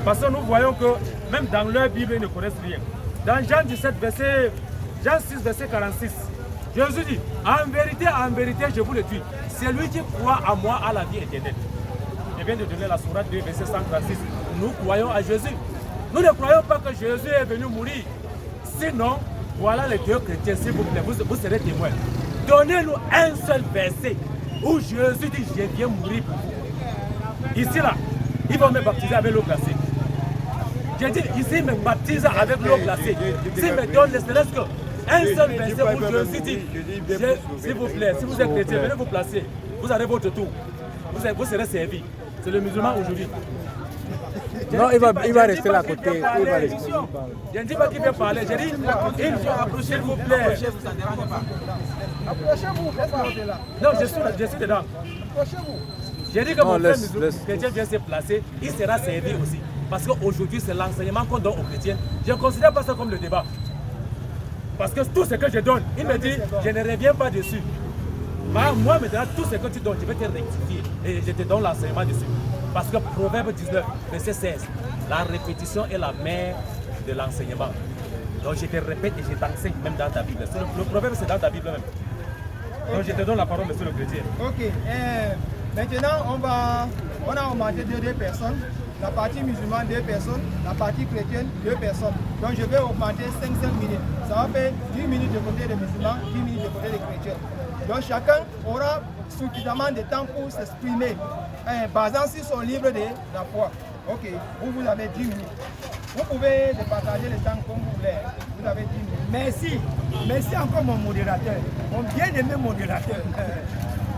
Parce que nous voyons que même dans leur Bible, ils ne connaissent rien. Dans Jean 17, Jean 6, verset 46, Jésus dit, en vérité, je vous le dis, celui qui croit à moi a la vie éternelle. Je viens de donner la sourate 2, verset 136. Nous croyons à Jésus. Nous ne croyons pas que Jésus est venu mourir. Sinon, voilà les deux chrétiens, s'il vous plaît, vous serez témoins. Donnez-nous un seul verset où Jésus dit, je viens mourir pour vous. Ici, là, ils vont me baptiser avec l'eau glacée. J'ai dit, ici, ils me baptisent avec l'eau glacée. S'ils me donnent ne serait-ce qu'un seul verset où Jésus dit, s'il vous plaît, si vous êtes chrétien, venez vous placer. Vous avez votre tour. Vous serez servi. C'est le musulman aujourd'hui. Non, il va rester là à côté. Je ne dis pas qu'il vient parler. J'ai dit, il faut approcher, s'il vous plaît. Approchez-vous, là. Non, je suis dedans. Approchez-vous. J'ai dit que mon frère chrétien vient se placer, il sera servi aussi. Parce qu'aujourd'hui, c'est l'enseignement qu'on donne aux chrétiens. Je ne considère pas ça comme le débat. Parce que tout ce que je donne, il me dit, je ne reviens pas dessus. Moi, maintenant, tout ce que tu donnes, je vais te rectifier. Et je te donne l'enseignement dessus. Parce que Proverbe 19, verset 16, la répétition est la mère de l'enseignement. Donc je te répète et je t'enseigne même dans ta Bible. Le proverbe, c'est dans ta Bible même. Donc je te donne la parole, monsieur le chrétien. Ok. Maintenant, on a augmenté deux personnes. La partie musulmane, 2 personnes. La partie chrétienne, 2 personnes. Donc je vais augmenter 5 minutes. Ça va faire 10 minutes de côté des musulmans, 10 minutes de côté des chrétiens. Donc chacun aura suffisamment de temps pour s'exprimer, basant sur son livre de la foi. Ok, vous avez 10 minutes. Vous pouvez partager le temps comme vous voulez. Vous avez 10 minutes. Merci. Merci encore mon modérateur. Mon bien-aimé modérateur.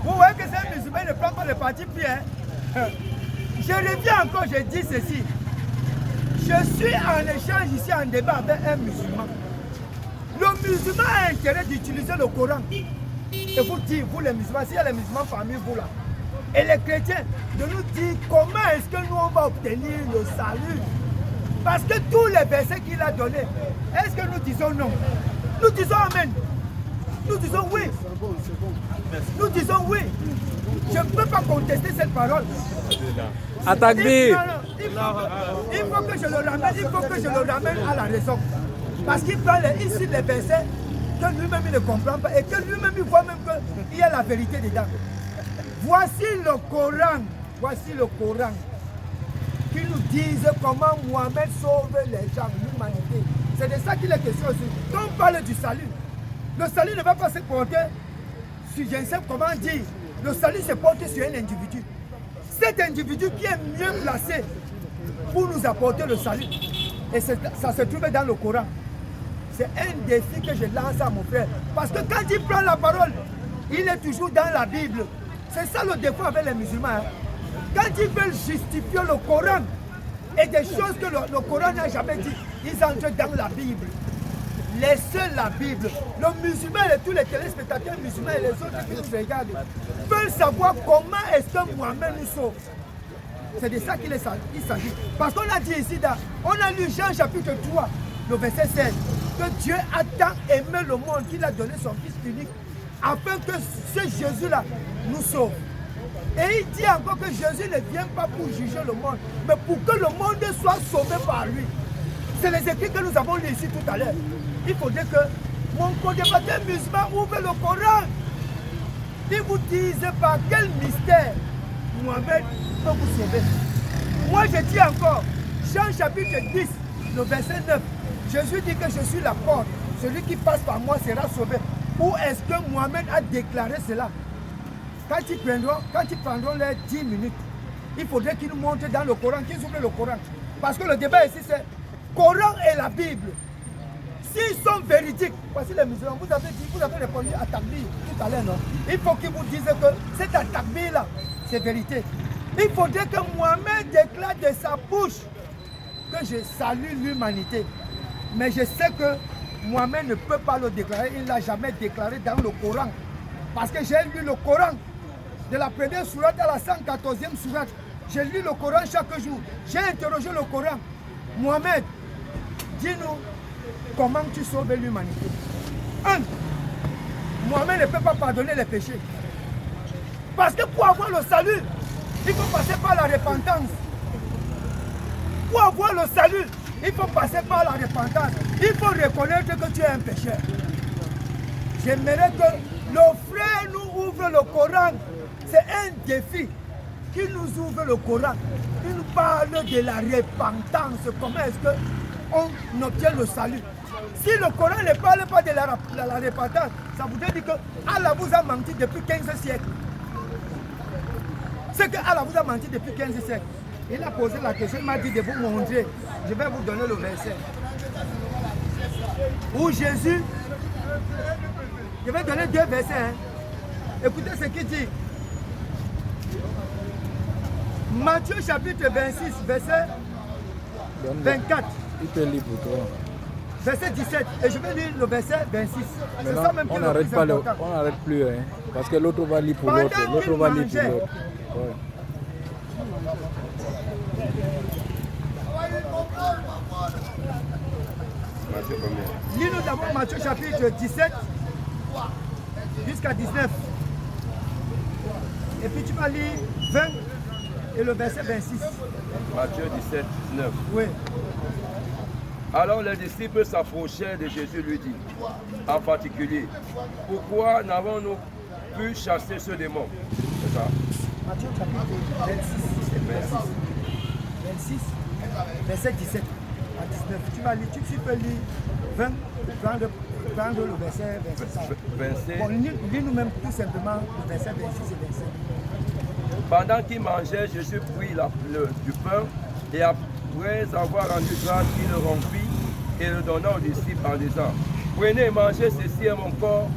Vous voyez que ces musulmans ne prennent pas le parti pris. Je reviens encore, je dis ceci. Je suis en échange ici, en débat avec un musulman. Le musulman a intérêt d'utiliser le Coran. Et vous dire, vous les musulmans, s'il y a les musulmans parmi vous là, et les chrétiens, de nous dire comment est-ce que nous on va obtenir le salut. Parce que tous les versets qu'il a donnés, est-ce que nous disons non? Nous disons Amen. Nous disons oui. Nous disons oui. Je ne peux pas contester cette parole. Atakbir. Il faut que je le ramène à la raison. Parce qu'il parle ici des versets que lui-même il ne comprend pas et que lui-même il voit même qu'il y a la vérité dedans. Voici le Coran qui nous dit comment Mohamed sauve les gens, l'humanité. C'est de ça qu'il est question aussi. Quand on parle du salut, le salut ne va pas se porter sur, je ne sais comment dire, le salut se porte sur un individu. Cet individu qui est mieux placé pour nous apporter le salut. Et ça se trouve dans le Coran. C'est un défi que je lance à mon frère. Parce que quand il prend la parole, il est toujours dans la Bible. C'est ça le défaut avec les musulmans. Quand ils veulent justifier le Coran et des choses que le Coran n'a jamais dit, ils entrent dans la Bible. Laissez la Bible. Le musulman et tous les téléspectateurs musulmans et les autres qui nous regardent veulent savoir comment est-ce que Mohamed nous sauve. C'est de ça qu'il s'agit. Parce qu'on a dit ici, on a lu Jean chapitre 3, le verset 16, que Dieu a tant aimé le monde qu'il a donné son Fils unique, afin que ce Jésus-là nous sauve. Et il dit encore que Jésus ne vient pas pour juger le monde, mais pour que le monde soit sauvé par lui. C'est les écrits que nous avons lus ici tout à l'heure. Il faudrait que mon co-débatteur musulman ouvre le Coran. Il vous dise par quel mystère Mohamed peut vous sauver. Moi je dis encore, Jean chapitre 10, le verset 9, Jésus dit que je suis la porte. Celui qui passe par moi sera sauvé. Où est-ce que Mohamed a déclaré cela? Quand ils prendront les 10 minutes, il faudrait qu'ils nous montrent dans le Coran, qu'ils ouvrent le Coran. Parce que le débat ici c'est Coran et la Bible. S'ils sont véridiques, voici les musulmans, vous avez répondu à Takbir tout à l'heure, non? Il faut qu'ils vous disent que c'est à Takbir là, c'est vérité. Il faudrait que Mohamed déclare de sa bouche que je salue l'humanité. Mais je sais que Mohamed ne peut pas le déclarer, il ne l'a jamais déclaré dans le Coran. Parce que j'ai lu le Coran, de la première sourate à la 114e sourate. J'ai lu le Coran chaque jour. J'ai interrogé le Coran. Mohamed, dis-nous comment tu sauves l'humanité. 1. Mohamed ne peut pas pardonner les péchés. Parce que pour avoir le salut, il faut passer par la repentance. pour avoir le salut, il faut passer par la repentance. Il faut reconnaître que tu es un pécheur. J'aimerais que le frère nous ouvre le Coran. C'est un défi qui nous ouvre le Coran. Il nous parle de la repentance. Comment est-ce qu'on obtient le salut? Si le Coran ne parle pas de la repentance, ça voudrait dire que Allah vous a menti depuis 15 siècles. C'est que Allah vous a menti depuis 15 siècles. Il a posé la question, il m'a dit de vous montrer. Je vais vous donner le verset. Où Jésus, je vais donner 2 versets. Hein. Écoutez ce qu'il dit. Matthieu chapitre 26, verset 24. Il te lit pour toi. Verset 17. Et je vais lire le verset 26. C'est ça même qui est le plus important. On n'arrête plus, hein, parce que l'autre va lire pour l'autre. L'autre va lire pour l'autre. Ouais. Lis-nous d'abord Matthieu chapitre 17 jusqu'à 19. Et puis tu vas lire 20 et le verset 26. Matthieu 17, 19. Oui. Alors les disciples s'approchèrent de Jésus et lui dit, en particulier, pourquoi n'avons-nous pu chasser ce démon? C'est ça. Matthieu chapitre 26, verset 17 à 19. Tu vas lire, tu peux lire 20, prendre le verset 27. Bon, lis-nous même tout simplement le verset 26 et 27. Pendant qu'il mangeait, Jésus prit du pain et après avoir rendu grâce, il le rompit et le donna aux disciples en disant, prenez et mangez, ceci est mon corps.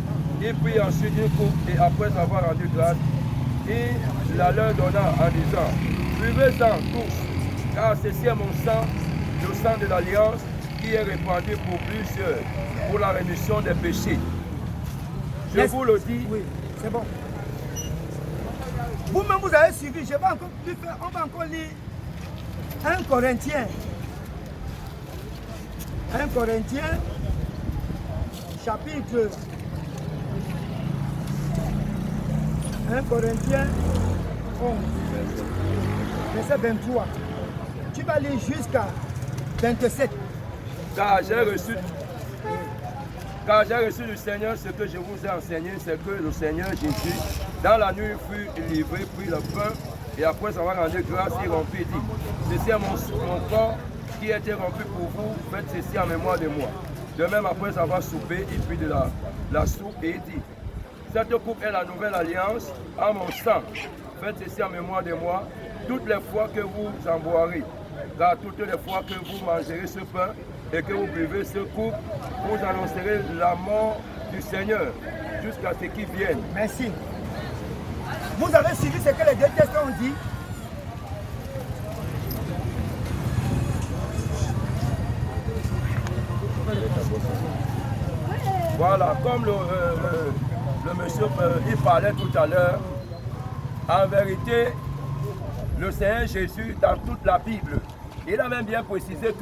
Il prit ensuite une coupe et après avoir rendu grâce, il la leur donna en disant, buvez-en tous, car ceci est mon sang, le sang de l'alliance qui est répandu pour plusieurs, pour la rémission des péchés. Je vous le dis. Oui, c'est bon. Vous-même, vous avez suivi, je vais encore plus faire, on va encore lire 1 Corinthiens. 1 Corinthiens, chapitre 1 Corinthiens 11, verset 23. Tu vas lire jusqu'à 27. Car j'ai reçu du Seigneur ce que je vous ai enseigné, c'est que le Seigneur Jésus, dans la nuit, fut livré, prit le pain, et après avoir rendu grâce, il rompit et dit, ceci est mon corps qui a été rompu pour vous, faites ceci en mémoire de moi. De même, après avoir soupé, il prit de la soupe et il dit, cette coupe est la nouvelle alliance en mon sang. Faites ceci en mémoire de moi, toutes les fois que vous en boirez. Car toutes les fois que vous mangerez ce pain et que vous buvez ce coupe, vous annoncerez la mort du Seigneur jusqu'à ce qu'il vienne. Merci. Vous avez suivi ce que les 2 textes ont dit. Voilà, comme le monsieur il parlait tout à l'heure, en vérité, le Seigneur Jésus, dans toute la Bible, il a même bien précisé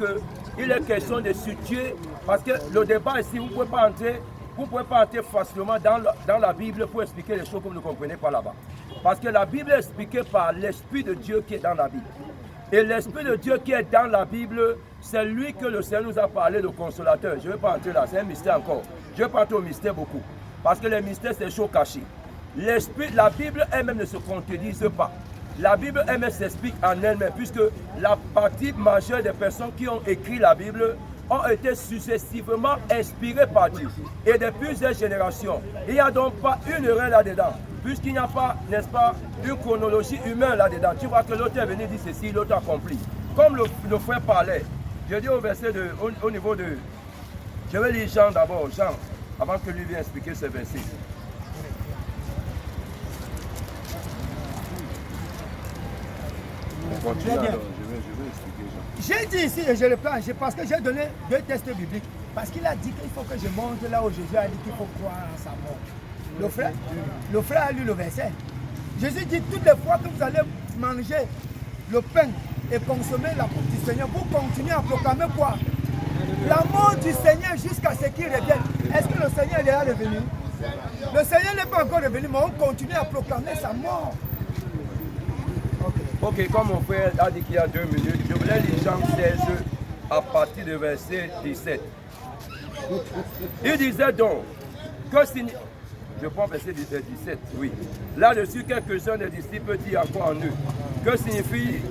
qu'il est question de se tuer, parce que le débat ici, vous ne pouvez pas entrer facilement dans la Bible pour expliquer les choses que vous ne comprenez pas là-bas. Parce que la Bible est expliquée par l'Esprit de Dieu qui est dans la Bible. Et l'Esprit de Dieu qui est dans la Bible, c'est lui que le Seigneur nous a parlé, le consolateur. Je ne vais pas entrer là, c'est un mystère encore. Je ne vais pas entrer au mystère beaucoup. Parce que les mystères, c'est chaud caché. La Bible elle-même ne se contredise pas. La Bible elle-même s'explique en elle-même, puisque la partie majeure des personnes qui ont écrit la Bible ont été successivement inspirées par Dieu. Et de plusieurs générations. Il n'y a donc pas une erreur là-dedans. Puisqu'il n'y a pas, n'est-ce pas, une chronologie humaine là-dedans. Tu vois que l'autre est venu dire ceci, l'autre a compris. Comme le frère parlait, je dis au verset au niveau de... Je vais lire Jean d'abord, Jean, avant que lui vienne expliquer ce verset. Je vais expliquer. J'ai dit ici, et je le prends, parce que j'ai donné 2 textes bibliques. Parce qu'il a dit qu'il faut que je monte là où Jésus a dit qu'il faut croire en sa mort. Le frère a lu le verset. Jésus dit, toutes les fois que vous allez manger le pain et consommer la coupe du Seigneur, vous continuez à proclamer quoi? La mort du Seigneur jusqu'à ce qu'il revienne. Est-ce que le Seigneur est déjà revenu? Le Seigneur n'est pas encore revenu, mais on continue à proclamer sa mort. Okay. Ok, comme mon frère a dit qu'il y a 2 minutes, je voulais lire Jean 16 à partir du verset 17. Il disait donc, que signifie... Je prends verset 17, oui. Là-dessus, quelques-uns des disciples disent encore en eux. Que signifie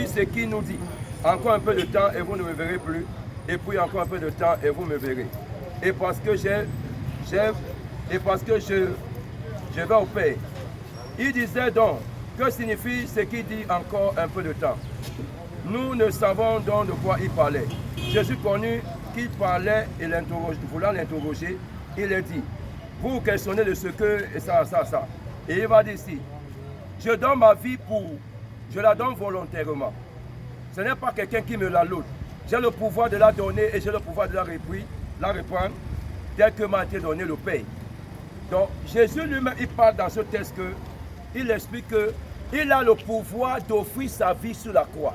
ce qu'il nous dit? Encore un peu de temps et vous ne me verrez plus. Et puis encore un peu de temps et vous me verrez. Et parce que je vais au Père. Il disait donc, que signifie ce qu'il dit encore un peu de temps? Nous ne savons donc de quoi il parlait. Jésus connut qu'il parlait et voulant l'interroger, il a dit, vous questionnez de ce que, et ça. Et il va dire ici, je donne ma vie je la donne volontairement. Ce n'est pas quelqu'un qui me la loue. J'ai le pouvoir de la donner et j'ai le pouvoir de la reprendre tel que m'a été donné le Père. Donc Jésus lui-même, il parle dans ce texte il explique qu'il a le pouvoir d'offrir sa vie sur la croix.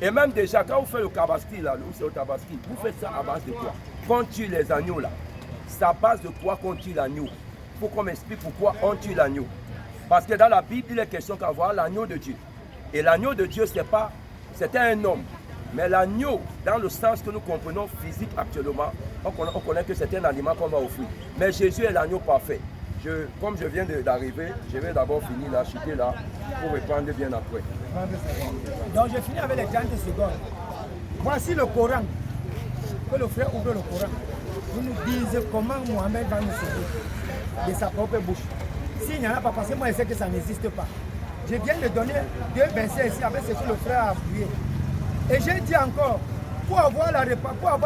Et même déjà, quand vous faites le tabaski, vous faites ça à base de quoi? Quand on tue les agneaux là, c'est à base de quoi qu'on tue l'agneau? Il faut qu'on m'explique pourquoi on tue l'agneau. Parce que dans la Bible, il est question d'avoir l'agneau de Dieu. Et l'agneau de Dieu, c'était un homme. Mais l'agneau, dans le sens que nous comprenons physique actuellement, on connaît que c'est un aliment qu'on va offrir. Mais Jésus est l'agneau parfait. Comme je viens d'arriver, je vais d'abord finir là, chuter là, pour répondre bien après. Donc je finis avec les 30 secondes. Voici le Coran. Que le frère ouvre le Coran. Vous nous dites comment Mohamed va nous sauver de sa propre bouche. S'il n'y en a pas, parce que moi je sais que ça n'existe pas. Je viens de donner 2 versets ici avec ce que le frère a appuyé. Et j'ai dit encore, pour avoir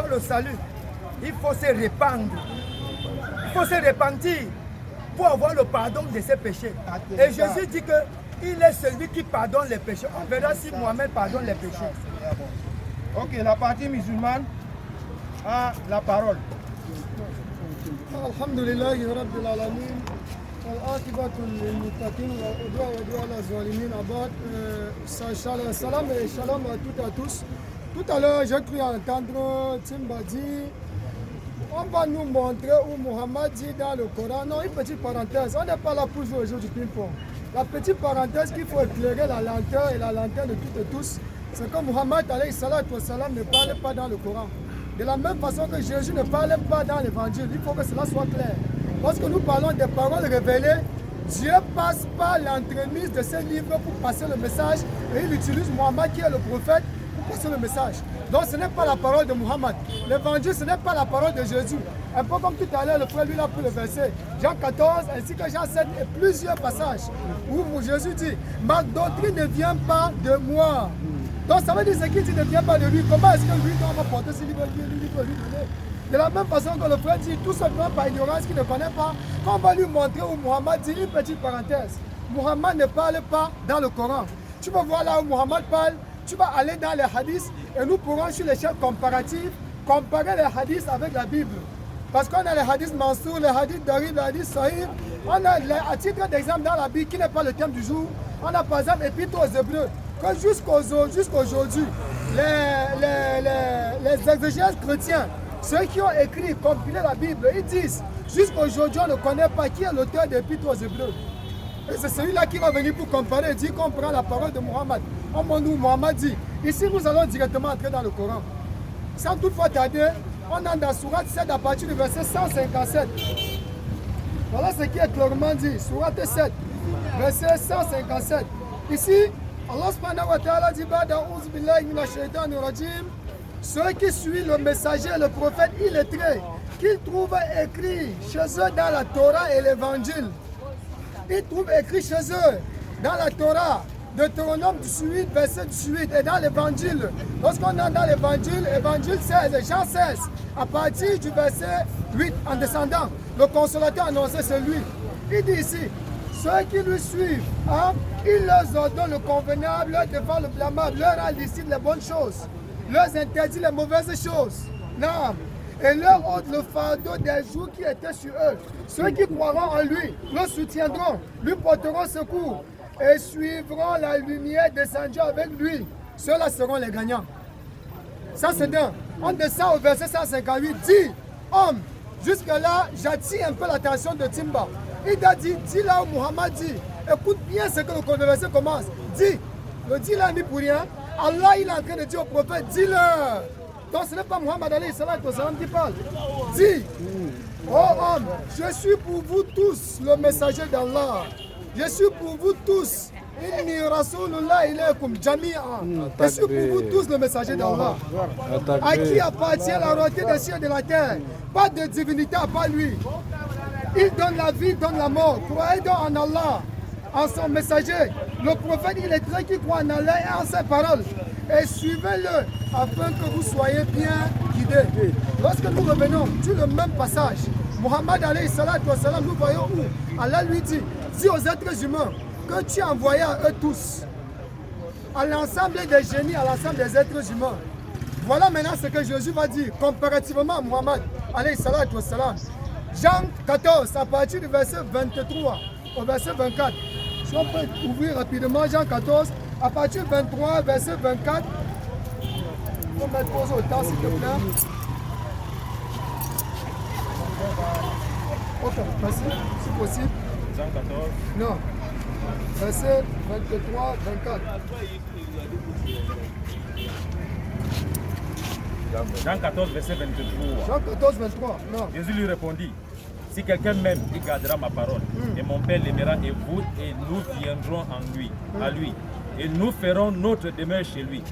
le salut, il faut se répandre. Il faut se repentir pour avoir le pardon de ses péchés. Et Jésus dit qu'il est celui qui pardonne les péchés. On verra si Mohamed pardonne les péchés. Ok, la partie musulmane a la parole. Alhamdulillah Rabbil Alamin. والعاقبة للمتقين والعدوان على الظالمين. Salam et shalom à toutes et à tous. Tout à l'heure, j'ai cru entendre Timba dire, on va nous montrer où Mohammed dit dans le Coran. Non, une petite parenthèse, on n'est pas là pour jouer au jeu du ping-pong. La petite parenthèse qu'il faut éclairer la lanterne et la lanterne de toutes et tous, c'est que Mohammed alayhi salatu wa salam ne parle pas dans le Coran. De la même façon que Jésus ne parle pas dans l'évangile, il faut que cela soit clair. Lorsque nous parlons des paroles révélées, Dieu passe par l'entremise de ces livres pour passer le message et il utilise Mohammed qui est le prophète pour passer le message. Donc ce n'est pas la parole de Mohammed. L'évangile, ce n'est pas la parole de Jésus. Un peu comme tout à l'heure, le frère lui a pris le verset Jean 14 ainsi que Jean 7 et plusieurs passages où Jésus dit « Ma doctrine ne vient pas de moi ». Donc ça veut dire ce qu'il dit ne vient pas de lui. Comment est-ce que lui doit porter ce livre lui donner? De la même façon que le frère dit, tout simplement par ignorance qu'il ne connaît pas, quand on va lui montrer où Mohammed dit, une petite parenthèse, Mohammed ne parle pas dans le Coran. Tu vas voir là où Mohammed parle, tu vas aller dans les hadiths et nous pourrons sur l'échelle comparative comparer les hadiths avec la Bible. Parce qu'on a les hadiths Mansour, les hadiths Darib, les hadiths Sahih. On a, à titre d'exemple dans la Bible, qui n'est pas le thème du jour, on a par exemple Épître aux Hébreux, que jusqu'aujourd'hui, les exégètes chrétiens, ceux qui ont écrit, compilé la Bible, ils disent, jusqu'aujourd'hui, on ne connaît pas qui est l'auteur des Épîtres aux Hébreux. Et c'est celui-là qui va venir pour comparer et dire qu'on prend la parole de Mohammed. Mohammed dit, ici nous allons directement entrer dans le Coran. Sans toutefois tarder, on entre dans Sourate 7 à partir du verset 157. Voilà ce qui est clairement dit, Sourate 7, verset 157. Ici, Allah subhanahu wa ta'ala dit, Ba'da'ouz billahi minash shaitanir rajim. Ceux qui suivent le messager, le prophète illettré, qu'ils trouvent écrit chez eux dans la Torah et l'Évangile. Ils trouvent écrit chez eux dans la Torah, Deutéronome 18, verset 18, et dans l'Évangile. Lorsqu'on est dans l'Évangile, Évangile 16, Jean 16, à partir du verset 8, en descendant, le consolateur annoncé c'est lui. Il dit ici, ceux qui lui suivent, il leur ordonne le convenable, leur défend le blâmable, leur rend licite les bonnes choses, leur interdit les mauvaises choses. Non. Et leur ôte le fardeau des jours qui étaient sur eux. Ceux qui croiront en lui, le soutiendront, lui porteront secours et suivront la lumière descendue avec lui. Ceux-là seront les gagnants. Ça c'est d'un. On descend au verset 158. Dis, homme, jusque-là, j'attire un peu l'attention de Timba. Il a dit, dis là où Mohammed dit, Écoute bien ce que le verset commence. Dis, le dit là, mis pour rien. Allah, il est en train de dire au prophète, dis-leur. Donc ce n'est pas Muhammad alayhi salatu wa salam qui parle. Dis, oh homme, je suis pour vous tous le messager d'Allah. Je suis pour vous tous. Inni Rasulullah ilaykum jami'a. Je suis pour vous tous le messager d'Allah. À qui appartient la royauté des cieux et de la terre. Pas de divinité à part lui. Il donne la vie, il donne la mort. Croyez donc en Allah, en son messager. Le prophète, il est très qui croit en Allah et en ses paroles. Et suivez-le afin que vous soyez bien guidés. Lorsque nous revenons sur le même passage, Muhammad alayhi salatu wa salam, nous voyons où Allah lui dit, dis aux êtres humains que tu as envoyé à eux tous, à l'ensemble des génies, à l'ensemble des êtres humains. Voilà maintenant ce que Jésus va dire comparativement à Muhammad alayhi salatu wa salam. Jean 14, à partir du verset 23 au verset 24. Si on peut ouvrir rapidement Jean 14, à partir du 23, verset 24. Il faut mettre pause au temps, s'il te plaît. Ok, merci, si possible. Jean 14. Non. Verset 23, 24. Jean 14, verset 23. Jean 14, 23. Non. Jésus lui répondit, si quelqu'un m'aime, il gardera ma parole. Et mon Père l'aimera et vous, et nous viendrons à lui. Et nous ferons notre demeure chez lui.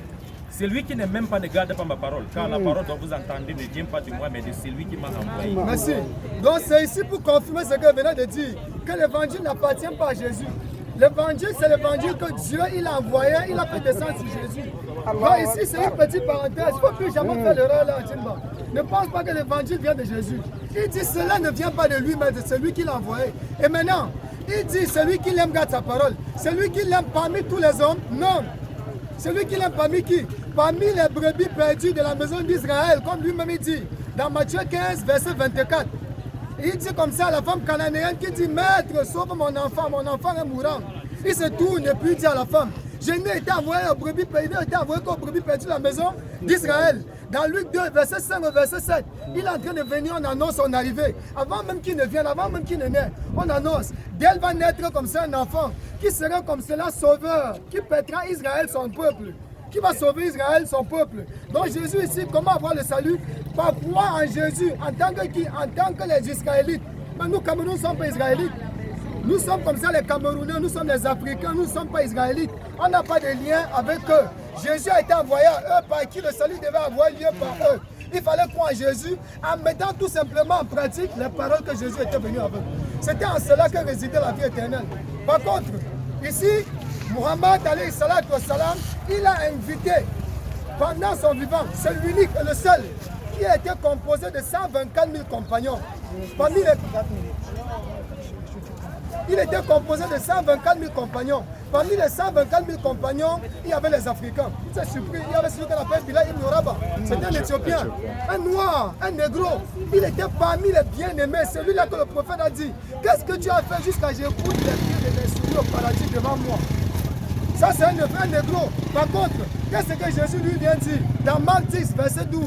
Celui qui ne m'aime pas ne garde pas ma parole, car la parole dont vous entendez ne vient pas de moi, mais de celui qui m'a envoyé. Merci. Donc c'est ici pour confirmer ce que je venais de dire, que l'évangile n'appartient pas à Jésus. L'évangile, c'est l'évangile que Dieu il a envoyé, il a fait descendre sur Jésus. Donc ici, c'est une petite parenthèse. Il ne faut plus jamais faire l'erreur là, Timba. Ne pense pas que l'évangile vient de Jésus. Il dit cela ne vient pas de lui, mais de celui qui l'a envoyé. Et maintenant, il dit celui qui l'aime garde sa parole. Celui qui l'aime parmi tous les hommes, non. Celui qui l'aime parmi qui? Parmi les brebis perdues de la maison d'Israël, comme lui-même il dit, dans Matthieu 15, verset 24. Il dit comme ça à la femme cananéenne qui dit, Maître, sauve mon enfant est mourant. Il se tourne et puis il dit à la femme, je n'ai été envoyé aux brebis perdues de la maison d'Israël. Dans Luc 2, verset 5 au verset 7, il est en train de venir, on annonce son arrivée. Avant même qu'il ne vienne, avant même qu'il ne naisse, on annonce, d'elle va naître comme ça un enfant, qui sera comme cela sauveur, qui pètera Israël son peuple, qui va sauver Israël son peuple. Donc Jésus ici, comment avoir le salut? Par croire en Jésus, en tant que qui? En tant que les Israélites. Mais nous, Camerounais, ne sommes pas Israélites. Nous sommes comme ça les Camerounais, nous sommes les Africains, nous ne sommes pas Israélites. On n'a pas de lien avec eux. Jésus a été envoyé à eux par qui le salut devait avoir lieu par eux. Il fallait croire en Jésus en mettant tout simplement en pratique les paroles que Jésus était venu avec. C'était en cela que résidait la vie éternelle. Par contre, ici, Muhammad alayhi salatu wa salam, il a invité pendant son vivant, c'est l'unique et le seul qui a été composé de 124 000 compagnons. Parmi les... Il était composé de 124 000 compagnons. Parmi les 124 000 compagnons, il y avait les Africains. C'est surpris, il y avait celui qu'on appelle Bilal ibn Rabah. C'était un Éthiopien, un noir, un négro. Il était parmi les bien-aimés. Celui-là que le prophète a dit, qu'est-ce que tu as fait jusqu'à j'écoute les pieds de mes souris au paradis devant moi? Ça, c'est un négro. Par contre, qu'est-ce que Jésus lui vient dire? Dans Marc 10, verset 12,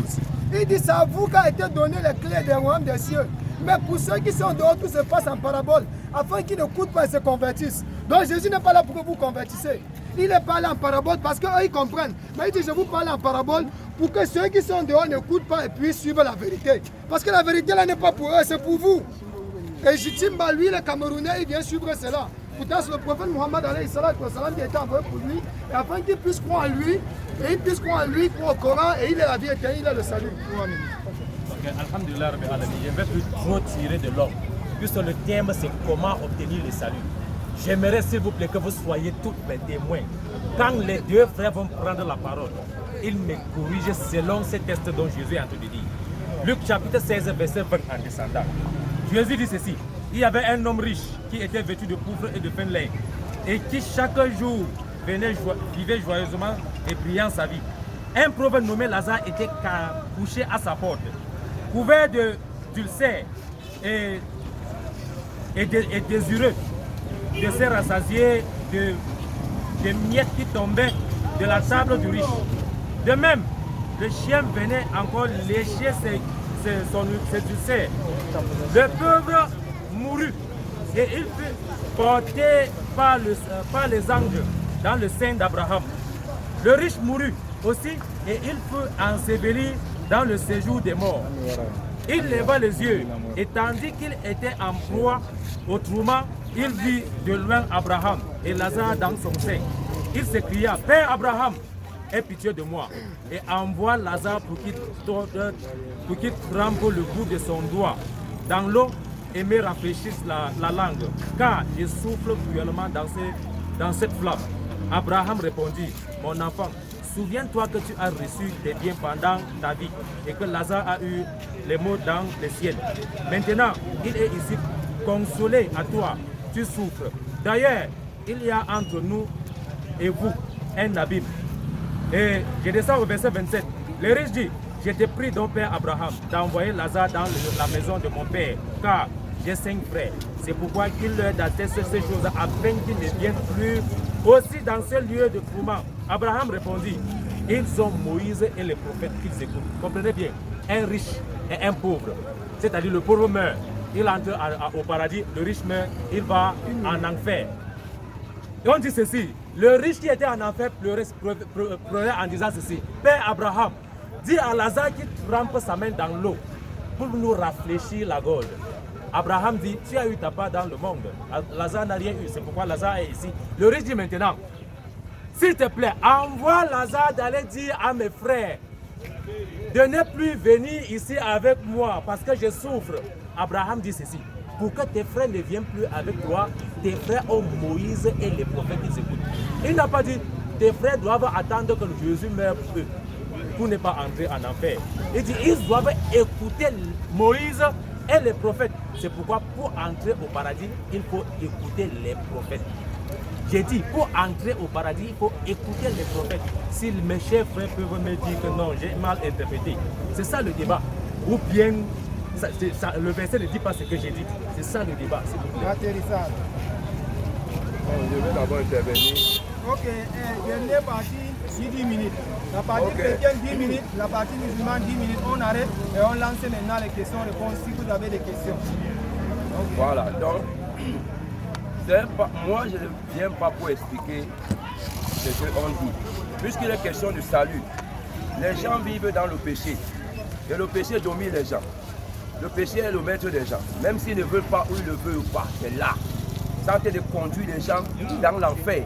il dit, c'est à vous qu'a été donné les clés des royaumes des cieux. Mais pour ceux qui sont dehors, tout se passe en parabole, afin qu'ils n'écoutent pas et se convertissent. Donc Jésus n'est pas là pour que vous convertissez. Il est pas là en parabole parce qu'eux, ils comprennent. Mais il dit, je vous parle en parabole pour que ceux qui sont dehors n'écoutent pas et puissent suivre la vérité. Parce que la vérité là n'est pas pour eux, c'est pour vous. Et Jitimba, lui, le Camerounais, il vient suivre cela. Pourtant, c'est le prophète Muhammad alayhi salatu wa salam qui a été envoyé pour lui, et afin qu'il puisse croire en lui, et il puisse croire en lui, croire au Coran, et il est la vie éternelle, il est le salut. Alhamdulillah, je ne vais plus trop tirer de l'homme, puisque le thème c'est comment obtenir le salut. J'aimerais s'il vous plaît que vous soyez tous mes témoins. Quand les deux frères vont prendre la parole, ils me corrigent selon ces textes dont Jésus est en train de dire. Luc chapitre 16, verset 20 en descendant. Jésus dit ceci, il y avait un homme riche qui était vêtu de poudre et de fin de lin, et qui chaque jour vivait joyeusement et brillant sa vie. Un pauvre nommé Lazare était couché à sa porte, couvert d'ulcères et désireux de se rassasier de miettes qui tombaient de la table du riche. De même, le chien venait encore lécher ses ulcères. Le pauvre mourut et il fut porté par les anges dans le sein d'Abraham. Le riche mourut aussi et il fut enseveli dans le séjour des morts. Il leva les yeux et tandis qu'il était en proie au tourment, il vit de loin Abraham et Lazare dans son sein. Il s'écria, Père Abraham, aie pitié de moi et envoie Lazare pour qu'il trempe le bout de son doigt dans l'eau et me rafraîchisse la langue, car je souffle cruellement dans cette flamme. Abraham répondit, mon enfant, souviens-toi que tu as reçu tes biens pendant ta vie et que Lazare a eu les maux dans les ciels. Maintenant, il est ici consolé à toi, tu souffres. D'ailleurs, il y a entre nous et vous un abîme. Et je descends au verset 27. Le riche dit, je t'ai pris donc Père Abraham d'envoyer Lazare dans la maison de mon père, car j'ai 5 frères. C'est pourquoi qu'il leur atteste ces choses afin qu'ils ne viennent plus aussi dans ce lieu de tourment. Abraham répondit, ils ont Moïse et les prophètes qu'ils écoutent. Comprenez bien, un riche et un pauvre. C'est-à-dire le pauvre meurt, il entre au paradis, le riche meurt, il va en enfer. Et on dit ceci, le riche qui était en enfer pleurait en disant ceci, Père Abraham, dis à Lazare qu'il trempe sa main dans l'eau pour nous rafraîchir la gorge. Abraham dit, tu as eu ta part dans le monde, Lazare n'a rien eu, c'est pourquoi Lazare est ici. Le riche dit maintenant, s'il te plaît, envoie Lazare d'aller dire à mes frères de ne plus venir ici avec moi parce que je souffre. Abraham dit ceci, pour que tes frères ne viennent plus avec toi, tes frères ont Moïse et les prophètes qui écoutent. Il n'a pas dit, tes frères doivent attendre que Jésus meure pour eux, pour ne pas entrer en enfer. Il dit, ils doivent écouter Moïse et les prophètes. C'est pourquoi pour entrer au paradis, il faut écouter les prophètes. J'ai dit, pour entrer au paradis, il faut écouter les prophètes. Si mes chers frères peuvent me dire que non, j'ai mal interprété, c'est ça le débat. Ou bien, le verset ne dit pas ce que j'ai dit. C'est ça le débat, s'il vous plaît. Atterrissage. Je vais d'abord intervenir. Ok, dernière partie, 10 minutes. La partie chrétienne, 10 minutes. La partie musulmane, 10 minutes. On arrête et on lance maintenant les questions-réponses si vous avez des questions. Okay. Voilà, donc, moi je ne viens pas pour expliquer ce qu'on dit. Puisqu'il est question du salut, les gens vivent dans le péché. Et le péché domine les gens. Le péché est le maître des gens. Même s'ils ne veulent pas ou ils ne veulent pas, c'est là. Ça a de conduire les gens dans l'enfer.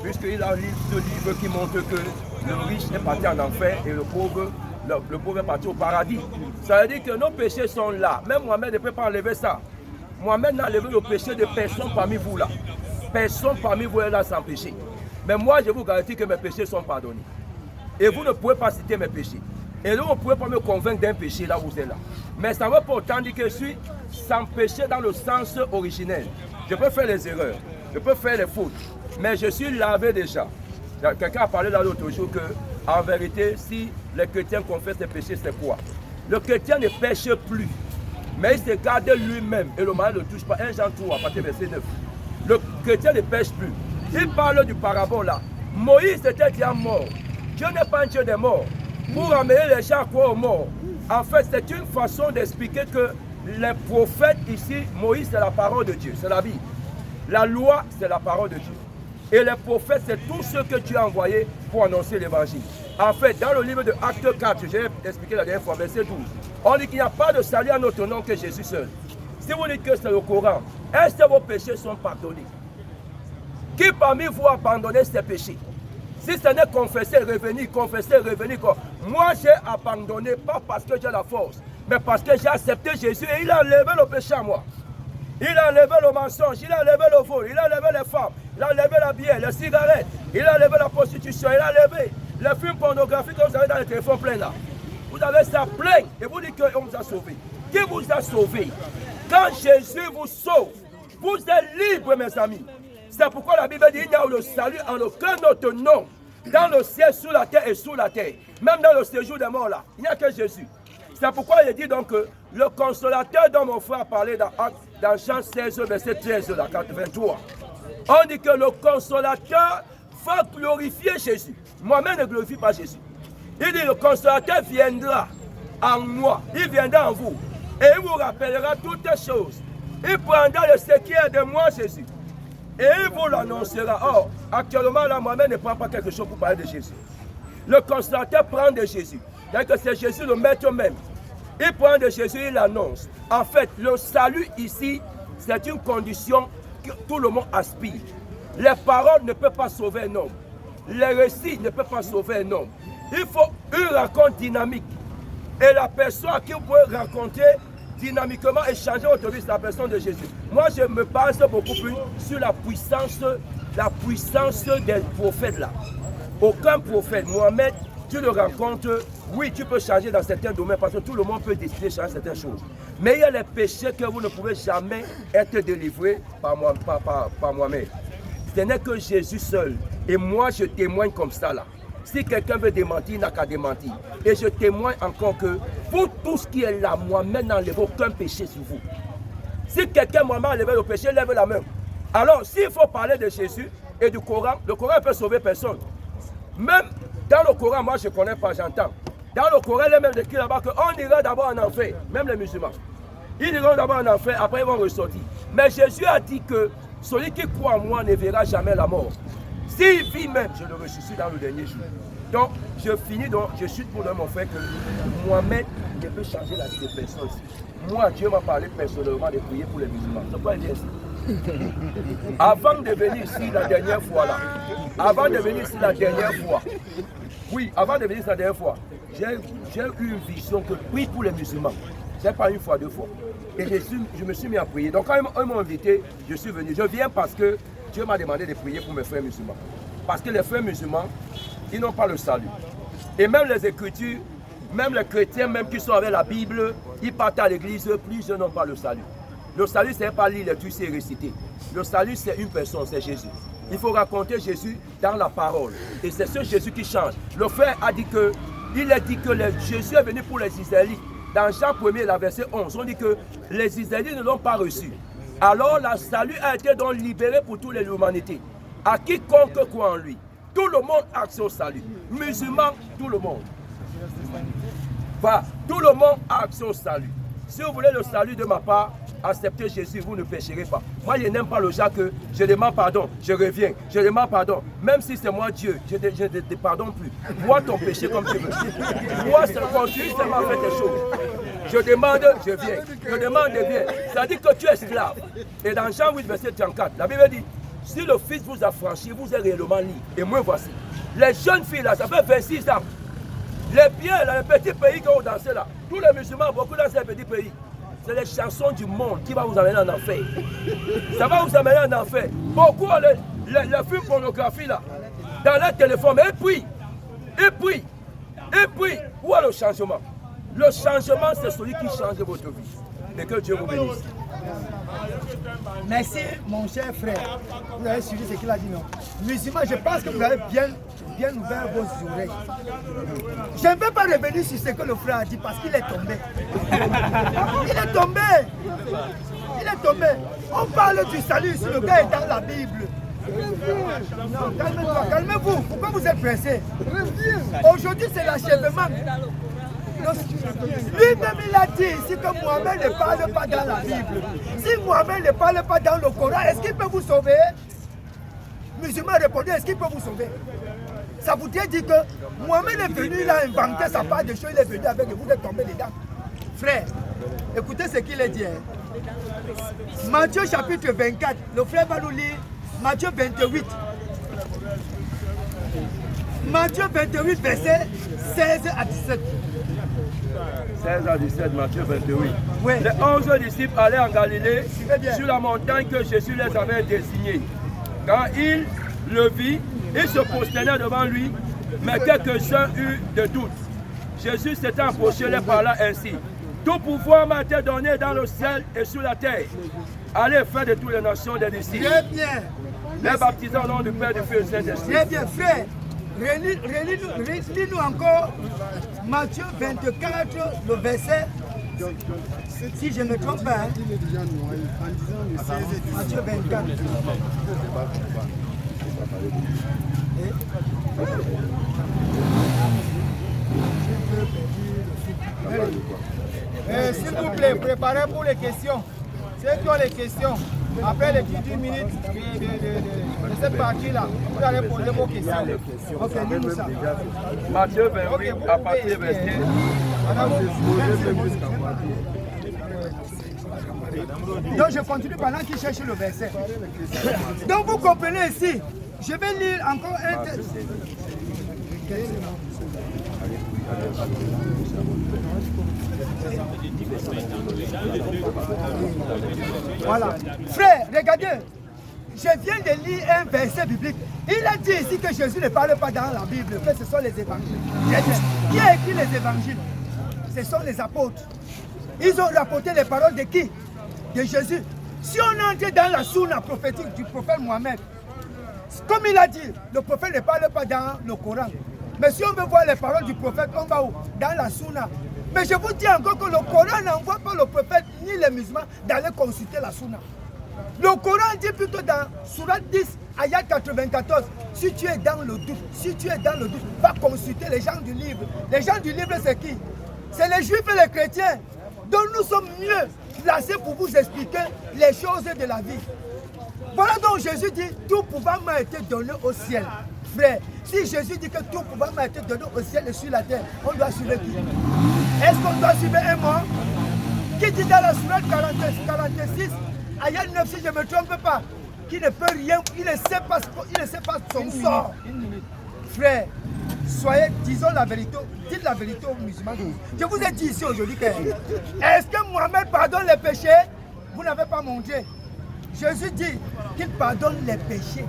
Puisqu'il a ce livre qui montre que le riche est parti en enfer et le pauvre est parti au paradis. Ça veut dire que nos péchés sont là. Même Mohamed ne peut pas enlever ça. Mohamed n'a enlevé le péché de personne parmi vous là. Personne parmi vous est là sans péché. Mais moi, je vous garantis que mes péchés sont pardonnés. Et vous ne pouvez pas citer mes péchés. Et là, vous ne pouvez pas me convaincre d'un péché là où vous êtes là. Mais ça ne veut pas autant dire que je suis sans péché dans le sens originel. Je peux faire les erreurs, je peux faire les fautes, mais je suis lavé déjà. Quelqu'un a parlé là l'autre jour que, en vérité, si les chrétiens confessent les péchés, c'est quoi? Le chrétien ne pêche plus, mais il se garde lui-même et le mal ne touche pas. 1 Jean 3, à partir du verset 9. Le chrétien ne pêche plus. Il parle du parabole là. Moïse était déjà mort. Dieu n'est pas un Dieu des morts. Pour amener les gens à croire aux morts. En fait, c'est une façon d'expliquer que les prophètes ici, Moïse c'est la parole de Dieu, c'est la Bible. La loi, c'est la parole de Dieu. Et les prophètes, c'est tout ce que tu as envoyé pour annoncer l'évangile. En fait, dans le livre de Actes 4, j'ai expliqué la dernière fois, verset 12, on dit qu'il n'y a pas de salut à notre nom que Jésus seul. Si vous dites que c'est le Coran, est-ce que vos péchés sont pardonnés? Qui parmi vous a abandonné ses péchés? Si ce n'est confesser, revenir, moi j'ai abandonné, pas parce que j'ai la force, mais parce que j'ai accepté Jésus et il a enlevé le péché à moi. Il a enlevé le mensonge, il a enlevé le vol, il a enlevé les femmes, il a enlevé la bière, les cigarettes, il a enlevé la prostitution, il a enlevé les films pornographiques que vous avez dans les téléphones pleins là. Vous avez ça plein et vous dites qu'on vous a sauvé. Qui vous a sauvé? Quand Jésus vous sauve, vous êtes libre mes amis. C'est pourquoi la Bible dit qu'il n'y a le salut en aucun autre nom. Dans le ciel, sous la terre et sous la terre. Même dans le séjour des morts là, il n'y a que Jésus. C'est pourquoi il dit donc que le consolateur dont mon frère a parlé dans Jean 16, verset 13, là, 23. On dit que le consolateur va glorifier Jésus. Moi-même ne glorifie pas Jésus. Il dit le consolateur viendra en moi, il viendra en vous. Et il vous rappellera toutes choses Il prendra le séquier de moi, Jésus. Et il vous l'annoncera. Or, actuellement, là, moi-même ne prends pas quelque chose pour parler de Jésus. Le consolateur prend de Jésus. C'est-à-dire que c'est Jésus le maître même. Il prend de Jésus, il l'annonce. En fait, le salut ici, c'est une condition que tout le monde aspire. Les paroles ne peuvent pas sauver un homme. Les récits ne peuvent pas sauver un homme. Il faut une rencontre dynamique. Et la personne à qui vous pouvez rencontrer dynamiquement et changer votre vie, c'est la personne de Jésus. Moi, je me base beaucoup plus sur la puissance des prophètes là. Aucun prophète, Mohamed, tu le rencontres, oui, tu peux changer dans certains domaines parce que tout le monde peut décider de changer certaines choses. Mais il y a les péchés que vous ne pouvez jamais être délivrés par moi-même. Ce n'est que Jésus seul. Et moi, je témoigne comme ça là. Si quelqu'un veut démentir, il n'a qu'à démentir. Et je témoigne encore que vous tous qui êtes là, moi-même n'enlève aucun péché sur vous. Si quelqu'un moi-même enlève le péché, lève la main. Alors, s'il faut parler de Jésus et du Coran, le Coran ne peut sauver personne. Même dans le Coran, moi je ne connais pas, j'entends. Dans le Coran, il est même écrit là-bas qu'on ira d'abord en enfer, même les musulmans. Ils iront d'abord en enfer, après ils vont ressortir. Mais Jésus a dit que celui qui croit en moi ne verra jamais la mort. S'il vit même, je le ressuscite dans le dernier jour. Donc, je finis, donc, je suis pour mon frère que Mohamed ne peut changer la vie de personne. Moi, Dieu m'a parlé personnellement de prier pour les musulmans. C'est pourquoi il dit ainsi. Avant de venir ici la dernière fois là, avant de venir ici la dernière fois, oui, avant de venir ici la dernière fois, j'ai eu une vision que prie pour les musulmans. Ce n'est pas une fois, deux fois. Et je me suis mis à prier. Donc quand ils m'ont invité, je suis venu. Je viens parce que Dieu m'a demandé de prier pour mes frères musulmans. Parce que les frères musulmans, ils n'ont pas le salut. Et même les Écritures, même les chrétiens, même qui sont avec la Bible, ils partent à l'église, plusieurs n'ont pas le salut. Le salut, ce n'est pas lire les trucs, c'est réciter. Le salut, c'est une personne, c'est Jésus. Il faut raconter Jésus dans la parole. Et c'est ce Jésus qui change. Le frère a dit que, Jésus est venu pour les Israélites. Dans Jean 1er, la verset 11, on dit que les Israélites ne l'ont pas reçu. Alors, le salut a été donc libéré pour toute l'humanité. À quiconque croit en lui. Tout le monde a accès au salut. Musulmans, tout le monde. Enfin, tout le monde a accès au salut. Si vous voulez le salut de ma part, acceptez Jésus, vous ne pécherez pas. Moi, je n'aime pas le genre que je demande pardon, je reviens, je demande pardon. Même si c'est moi Dieu, je ne te pardonne plus. Vois ton péché comme tu veux. Moi, c'est continue seulement à faire des choses. Je demande, je viens. Je demande, je viens. Ça dit que tu es esclave. Et dans Jean 8, verset 34, la Bible dit, si le Fils vous a franchi, vous êtes réellement libre. Et moi, voici. Les jeunes filles, là, ça fait 26 ans. Les biens, là, les petits pays qui ont dansé là, tous les musulmans, beaucoup dans ces petits pays, c'est les chansons du monde qui vont vous amener en enfer. Ça va vous amener en enfer. Beaucoup, les films pornographie là, dans leur téléphone, mais et puis, où est le changement? Le changement, c'est celui qui change votre vie. Et que Dieu vous bénisse. Merci, mon cher frère. Vous avez suivi ce qu'il a dit, non? Musulman, je pense que vous avez bien ouvert vos oreilles. Je ne peux pas revenir sur ce que le frère a dit parce qu'il est tombé. Il est tombé. Il est tombé. On parle du salut ici, le gars est dans la Bible. Non, calmez-toi, calmez-vous. Pourquoi vous êtes pressé? Aujourd'hui, c'est l'achèvement. Lui-même, il a dit ici que Mohamed ne parle pas dans la Bible. Si Mohamed ne parle pas dans le Coran, est-ce qu'il peut vous sauver? Musulman, répondez, est-ce qu'il peut vous sauver? Ça voudrait dire que Mohamed est venu, il a inventé sa part de choses, il est venu avec vous, vous êtes tombé dedans. Frère, écoutez ce qu'il a dit. Matthieu chapitre 24, le frère va nous lire Matthieu 28. Matthieu 28, verset 16 à 17. 16 à 17, Matthieu 28. Oui. Les 11 disciples allaient en Galilée, sur la montagne que Jésus les avait désignée. Quand ils le virent, ils se prosternaient devant lui, mais quelques-uns eurent de doutes. Jésus s'étant approché, les parla ainsi. Tout pouvoir m'a été donné dans le ciel et sur la terre. Allez faire de toutes les nations des disciples. Très bien. Les baptisants au nom du Père, du Fils et du Saint-Esprit. Très bien, frère. Relis-nous encore Matthieu 24, le verset. Si je ne me trompe pas, Matthieu 24. S'il vous plaît, préparez pour les questions. Ceux qui ont les questions, après les 10 minutes de cette partie-là, vous allez poser vos questions. Ok, dis-nous ça. Matthieu 28, à partir du verset. Donc je continue pendant qu'il cherche le verset. Donc vous comprenez ici, je vais lire encore un texte. Voilà. Frère, regardez, je viens de lire un verset biblique. Il a dit ici que Jésus ne parle pas dans la Bible, que ce sont les évangiles. Qui a écrit les évangiles? Ce sont les apôtres. Ils ont rapporté les paroles de qui? De Jésus. Si on entre dans la sunna prophétique du prophète Mohammed, comme il a dit, le prophète ne parle pas dans le Coran. Mais si on veut voir les paroles du prophète, on va où? Dans la sunna. Mais je vous dis encore que le Coran n'envoie pas le prophète ni les musulmans d'aller consulter la sunna. Le Coran dit plutôt dans Surat 10, ayat 94, si tu es dans le doute, va consulter les gens du livre. Les gens du livre, c'est qui? C'est les juifs et les chrétiens. Donc nous sommes mieux placés pour vous expliquer les choses de la vie. Voilà donc Jésus dit, tout pouvoir m'a été donné au ciel. Frère, si Jésus dit que tout pouvoir m'a été donné au ciel et sur la terre, on doit suivre qui? Est-ce qu'on doit suivre un mort? Qui dit dans la sourate 46, ayat 9, si je ne me trompe pas, qui ne peut rien, il ne sait pas son sort. Frère, soyez, disons la vérité, dites la vérité aux musulmans. Je vous ai dit ici aujourd'hui que, est-ce que Mohamed pardonne les péchés? Vous n'avez pas montré. Jésus dit qu'il pardonne les péchés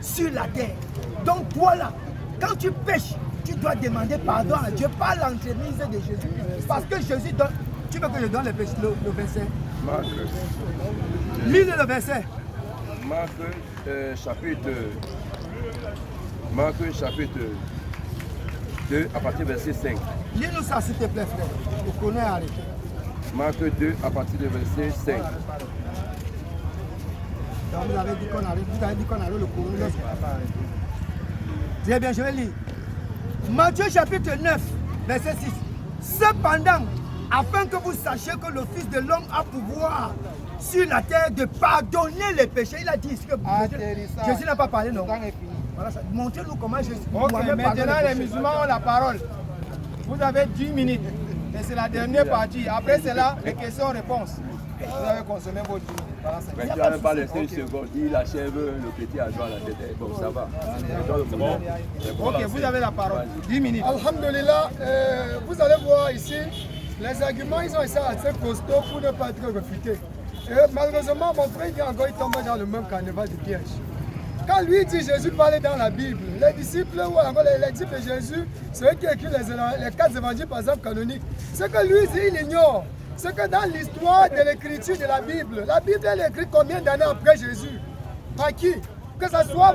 sur la terre. Donc toi là, quand tu pêches, tu dois demander pardon à Dieu par l'entremise de Jésus. Parce que Jésus donne. Tu veux que je donne le verset? Marc. Lis le verset. Marc chapitre 2 à partir du verset 5. Lis-nous ça s'il te plaît frère. Vous connaissez arrêter. Marc 2 à partir du verset 5. Donc vous avez dit qu'on arrive, le Coran. Très bien, je vais lire. Matthieu chapitre 9, verset 6. Cependant, afin que vous sachiez que le Fils de l'homme a pouvoir sur la terre de pardonner les péchés. Il a dit ici que Jésus n'a pas parlé, non? Voilà ça. Montrez-nous comment Jésus. Ok, maintenant les musulmans ont la parole. Vous avez 10 minutes. Et c'est la dernière partie. Après cela, les questions-réponses. Vous avez consommé vos 10 minutes. Mais tu n'as même pas laissé une seconde. Il achève le petit adjoint à la tête. Bon, ça va. Ok, vous avez la parole. 10 minutes. Alhamdulillah, vous allez voir ici, les arguments, ils ont été assez costauds pour ne pas être refutés. Et malheureusement, mon frère il tombe dans le même carnaval de piège. Quand lui dit Jésus parlait dans la Bible, les disciples ou encore les disciples de Jésus, ceux qui écrivent les 4 évangiles par exemple canoniques, ce que lui dit, il ignore. C'est que dans l'histoire de l'écriture de la Bible elle est écrite combien d'années après Jésus? Par qui? Que ce soit